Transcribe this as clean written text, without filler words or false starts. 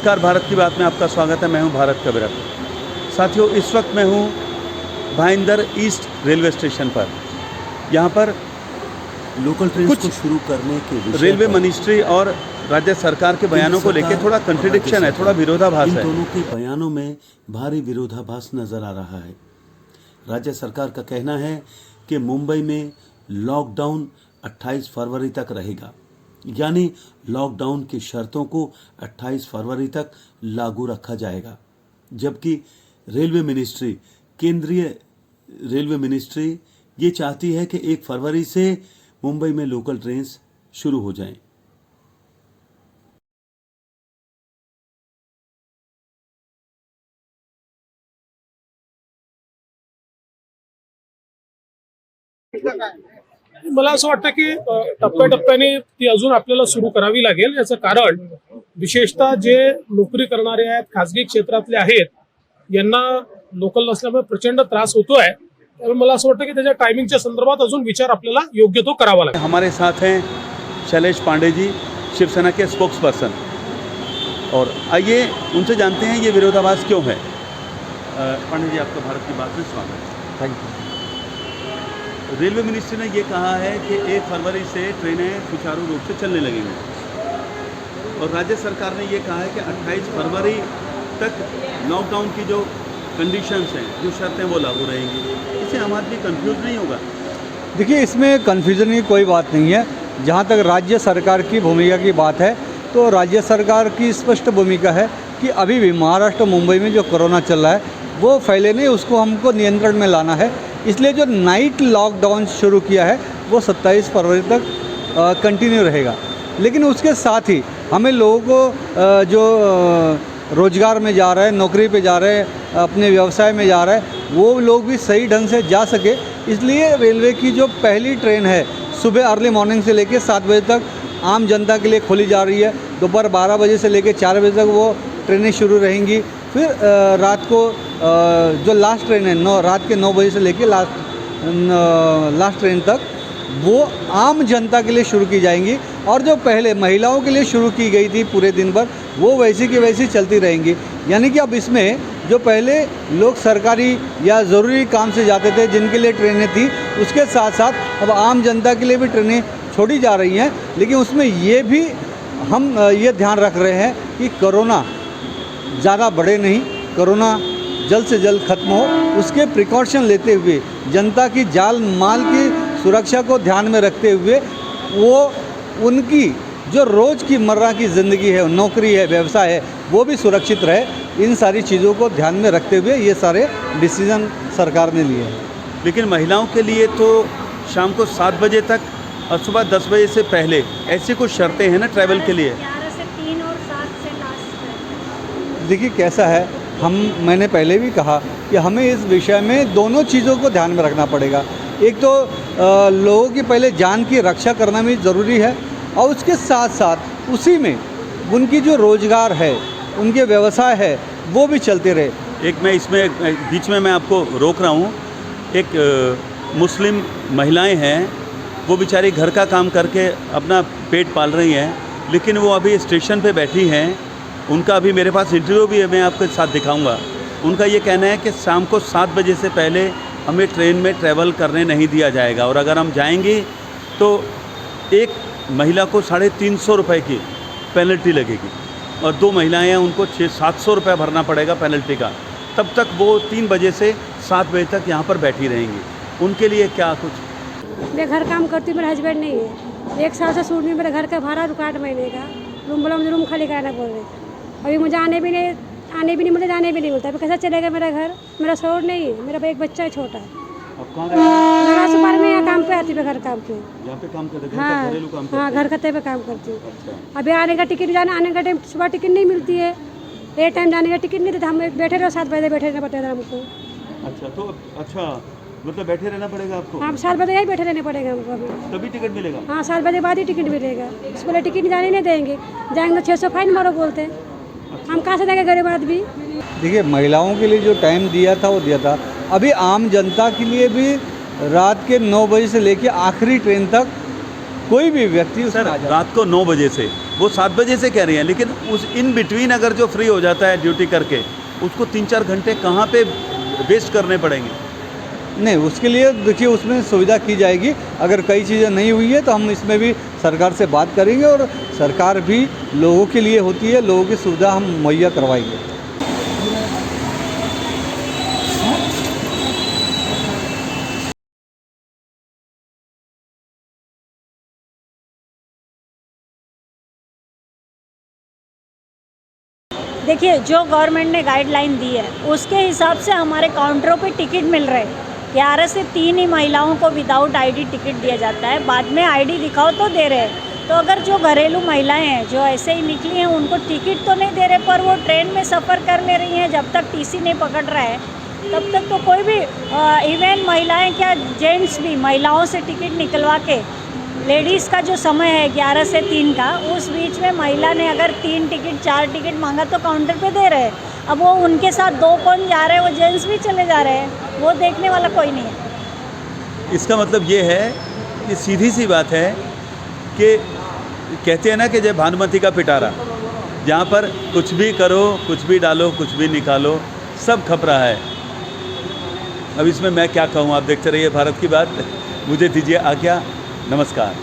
नमस्कार, भारत की बात में आपका स्वागत है। मैं हूं भारत कबीरत। साथियों, इस वक्त मैं हूं भाईंदर ईस्ट रेलवे स्टेशन पर। यहां पर लोकल ट्रेन को शुरू करने के विषय रेलवे पर मिनिस्ट्री और राज्य सरकार के बयानों को लेकर थोड़ा कंट्रडिक्शन है, थोड़ा विरोधाभास है। इन दोनों के बयानों में भारी विरोधाभास नजर आ रहा है। राज्य सरकार का कहना है कि मुंबई में लॉकडाउन 28 फरवरी तक रहेगा, यानी लॉकडाउन की शर्तों को 28 फरवरी तक लागू रखा जाएगा, जबकि केंद्रीय रेलवे मिनिस्ट्री ये चाहती है कि 1 फरवरी से मुंबई में लोकल ट्रेन शुरू हो जाएं। मला असं वाटतं की टप्प्याटप्प्याने ती अजून आपल्याला सुरू करावी लागेल। याचं कारण विशेषतः जे नोकरी करणारे आहेत, खासगी क्षेत्रातले आहेत, यांना लोकल नसल्यामुळे प्रचंड त्रास होतोय। त्यामुळे मला असं वाटतं की त्याच्या टायमिंगच्या संदर्भात अजून विचार आपल्याला योग्य तो करावा लागेल। हमारे साथ हैं शैलेश पांडे जी, शिवसेना के स्पोक्स पर्सन, और आइए उनसे जानते हैं ये विरोधाभास क्यों है। पांडे जी, आपका भारत की बात में स्वागत है। Thank you. रेलवे मिनिस्ट्री ने ये कहा है कि 1 फरवरी से ट्रेनें सुचारू रूप से चलने लगेंगी, और राज्य सरकार ने ये कहा है कि 28 फरवरी तक लॉकडाउन की जो कंडीशंस हैं, जो शर्तें, वो लागू रहेंगी। इससे आम आदमी कंफ्यूज नहीं होगा? देखिए, इसमें कन्फ्यूज़न की कोई बात नहीं है। जहाँ तक राज्य सरकार की भूमिका की बात है, तो राज्य सरकार की स्पष्ट भूमिका है कि अभी भी महाराष्ट्र, मुंबई में जो कोरोना चल रहा है वो फैले नहीं, उसको हमको नियंत्रण में लाना है। इसलिए जो नाइट लॉकडाउन शुरू किया है वो 27 फरवरी तक कंटिन्यू रहेगा। लेकिन उसके साथ ही हमें लोगों को जो रोज़गार में जा रहे हैं, नौकरी पे जा रहे हैं, अपने व्यवसाय में जा रहे हैं, वो लोग भी सही ढंग से जा सके, इसलिए रेलवे की जो पहली ट्रेन है सुबह अर्ली मॉर्निंग से लेकर 7 बजे तक आम जनता के लिए खोली जा रही है। दोपहर 12 बजे से लेकर 4 बजे तक वो ट्रेनें शुरू रहेंगी। फिर रात को जो लास्ट ट्रेन है रात के 9 बजे से लेकर लास्ट ट्रेन तक वो आम जनता के लिए शुरू की जाएंगी, और जो पहले महिलाओं के लिए शुरू की गई थी पूरे दिन भर, वो वैसी की वैसी चलती रहेंगी। यानी कि अब इसमें जो पहले लोग सरकारी या ज़रूरी काम से जाते थे, जिनके लिए ट्रेनें थी, उसके साथ साथ अब आम जनता के लिए भी ट्रेनें छोड़ी जा रही हैं। लेकिन उसमें ये भी हम ये ध्यान रख रहे हैं कि कोरोना ज़्यादा बढ़े नहीं, कोरोना जल्द से जल्द ख़त्म हो, उसके प्रिकॉशन लेते हुए, जनता की जान माल की सुरक्षा को ध्यान में रखते हुए, वो उनकी जो रोज़ की मर्रा की ज़िंदगी है, नौकरी है, व्यवसाय है, वो भी सुरक्षित रहे। इन सारी चीज़ों को ध्यान में रखते हुए ये सारे डिसीज़न सरकार ने लिए हैं। लेकिन महिलाओं के लिए तो शाम को 7 बजे तक और सुबह 10 बजे से पहले ऐसी कुछ शर्तें हैं ना ट्रैवल के लिए। 11 से 3 और 7 से लास्ट। देखिए कैसा है, मैंने पहले भी कहा कि हमें इस विषय में दोनों चीज़ों को ध्यान में रखना पड़ेगा। एक तो लोगों की पहले जान की रक्षा करना भी ज़रूरी है, और उसके साथ साथ उसी में उनकी जो रोज़गार है, उनके व्यवसाय है, वो भी चलते रहे। एक मैं इसमें बीच में मैं आपको रोक रहा हूँ। एक मुस्लिम महिलाएं हैं, वो बेचारी घर का काम करके अपना पेट पाल रही हैं, लेकिन वो अभी स्टेशन पे बैठी हैं। उनका अभी मेरे पास इंटरव्यू भी है, मैं आपके साथ दिखाऊंगा। उनका ये कहना है कि शाम को 7 बजे से पहले हमें ट्रेन में ट्रैवल करने नहीं दिया जाएगा, और अगर हम जाएंगे तो एक महिला को 350 रुपये की पेनल्टी लगेगी, और 2 महिलाएं हैं, उनको 600-700 रुपये भरना पड़ेगा पेनल्टी का। तब तक वो 3 बजे से 7 बजे तक यहाँ पर बैठी रहेंगी। उनके लिए क्या कुछ? मैं घर काम करती हूँ, मेरा हस्बैंड नहीं है। 1 साल से शुरू में मेरे घर का भाड़ा रुका 8 महीने का। रूम बोला, मुझे रूम खाली कराना बोल रहे। अभी मुझे आने भी नहीं मिलता, जाने भी नहीं मिलता। अभी कैसा चलेगा मेरा घर? मेरा शोर नहीं है, मेरा एक बच्चा छोटा है। अब कहाँ रहते सुपार में यहाँ काम पे आती हूँ, घर काम पे। यहाँ पे काम करते हैं? हाँ घरेलू काम हाँ, करते हैं? घर खत्ते पे काम करती हूँ। अच्छा। अभी आने का टिकट, आने का टाइम सुबह टिकट नहीं मिलती है, ये टाइम जाने का टिकट नहीं देता। हम बैठे रहो, 7 बजे बैठे रहना पड़ता था हमको। अच्छा, तो अच्छा, मतलब बैठे रहना पड़ेगा आपको? हाँ, 7 बजे यही बैठे रहने पड़ेगा हमको अभी। तभी टिकट मिलेगा? हाँ, 7 बजे बाद ही टिकट मिलेगा। इस बोले टिकट जाने नहीं देंगे, जाएंगे तो 600 फाइन मारो बोलते हैं। हम कहाँ से देंगे गरीब आदमी? देखिए, महिलाओं के लिए जो टाइम दिया था वो दिया था। अभी आम जनता के लिए भी रात के 9 बजे से लेकर आखिरी ट्रेन तक कोई भी व्यक्ति उसमें सर आ जाए। रात को 9 बजे से वो 7 बजे से कह रही हैं, लेकिन उस इन बिटवीन अगर जो फ्री हो जाता है ड्यूटी करके, उसको 3-4 घंटे कहाँ पे वेस्ट करने पड़ेंगे? नहीं, उसके लिए देखिए उसमें सुविधा की जाएगी। अगर कई चीज़ें नहीं हुई है तो हम इसमें भी सरकार से बात करेंगे और सरकार भी लोगों के लिए होती है, लोगों की सुविधा हम मुहैया करवाएंगे। देखिए, जो गवर्नमेंट ने गाइडलाइन दी है उसके हिसाब से हमारे काउंटरों पे टिकट मिल रहे हैं। 11 से 3 ही महिलाओं को विदाउट आईडी टिकट दिया जाता है, बाद में आईडी दिखाओ तो दे रहे हैं। तो अगर जो घरेलू महिलाएं हैं जो ऐसे ही निकली हैं उनको टिकट तो नहीं दे रहे, पर वो ट्रेन में सफ़र कर ले रही हैं, जब तक टीसी नहीं पकड़ रहा है तब तक तो कोई भी इवन महिलाएं क्या जेंट्स भी महिलाओं से टिकट निकलवा के, लेडीज़ का जो समय है 11 से 3 का, उस बीच में महिला ने अगर 3 टिकट 4 टिकट मांगा तो काउंटर पे दे रहे हैं। अब वो उनके साथ 2 कौन जा रहे हैं, वो जेंट्स भी चले जा रहे हैं, वो देखने वाला कोई नहीं है। इसका मतलब ये है कि सीधी सी बात है कि कहते हैं ना कि जय भानुमति का पिटारा, जहाँ पर कुछ भी करो, कुछ भी डालो, कुछ भी निकालो, सब खप रहा है। अब इसमें मैं क्या कहूँ, आप देखते रहिए भारत की बात। मुझे दीजिए आज्ञा, नमस्कार।